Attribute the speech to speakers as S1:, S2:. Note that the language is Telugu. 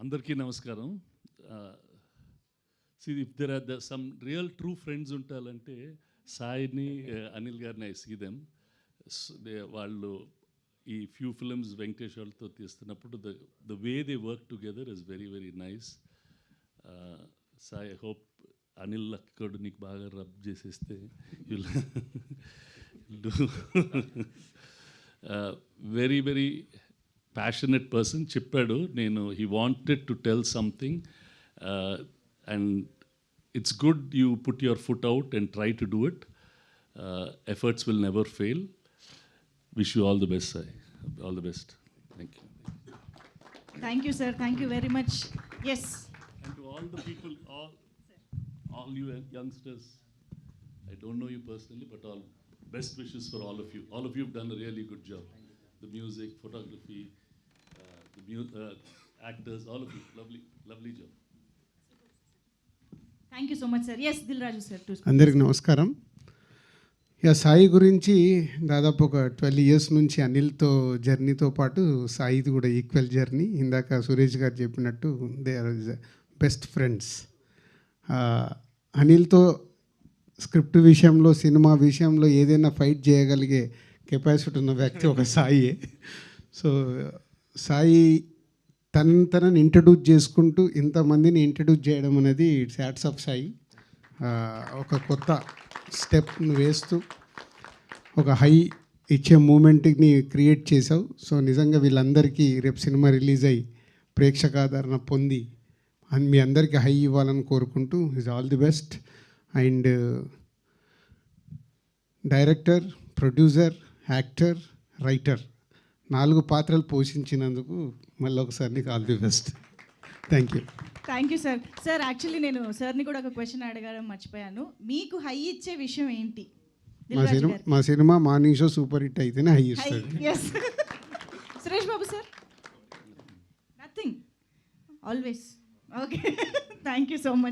S1: అందరికీ నమస్కారం. If there are some real true friends ఉంటారంటే సాయిని, అనిల్ గారిని ఐ సీ దెమ్. వాళ్ళు ఈ ఫ్యూ ఫిల్మ్స్ వెంకటేష్ వాళ్ళతో తీస్తున్నప్పుడు the way they work together is very very nice. Sai, I hope Anil అక్కడ నీకు బాగా రబ్ చేసేస్తే you'll do. Very very passionate person. చెప్పాడు, నేను he wanted to tell something and it's good you put your foot out and try to do it. Efforts will never fail. Wish you all the best, Sai. All the best. Thank you.
S2: Thank you, sir. Thank you very much. Yes.
S1: And to all the people, all you youngsters, I don't know you personally, but all best wishes for all of you. All of you have done a really good job. The music, photography, actors, all of you, lovely job.
S2: Thank you so much, sir. Yes, Dilraju sir.
S3: అందరికి నమస్కారం. సాయి గురించి దాదాపు ఒక 12 years నుంచి అనిల్తో జర్నీతో పాటు సాయిది కూడా ఈక్వల్ జర్నీ. ఇందాక సురేష్ గారు చెప్పినట్టు దే ఆర్ బెస్ట్ ఫ్రెండ్స్. అనిల్తో స్క్రిప్ట్ విషయంలో, సినిమా విషయంలో ఏదైనా ఫైట్ చేయగలిగే కెపాసిటీ ఉన్న వ్యక్తి ఒక సాయియే. సో సాయి తనని ఇంట్రడ్యూస్ చేసుకుంటూ ఇంతమందిని ఇంట్రడ్యూస్ చేయడం అనేది ఇట్స్ హ్యాట్స్ ఆఫ్ సాయి. ఒక కొత్త స్టెప్ను వేస్తూ ఒక హై ఇచ్చే మూమెంట్ని క్రియేట్ చేసావు. సో నిజంగా వీళ్ళందరికీ రేపు సినిమా రిలీజ్ అయ్యి ప్రేక్షకాదరణ పొంది మీ అందరికీ హై ఇవ్వాలని కోరుకుంటూ is all the best. And director, producer, actor, writer 4 పాత్రలు పోషించినందుకు మళ్ళీ ఒకసారి నీకు all the best. Thank you.
S2: Thank you sir. Sir, actually నేను సార్ని కూడా ఒక క్వశ్చన్ అడగడం మర్చిపోయాను. మీకు హై ఇచ్చే విషయం ఏంటి?
S3: మా cinema morning show super hit అయితేనే హై ఇస్తుంది.
S2: Yes. Suresh Babu sir? Nothing, always. Okay. Thank you so much.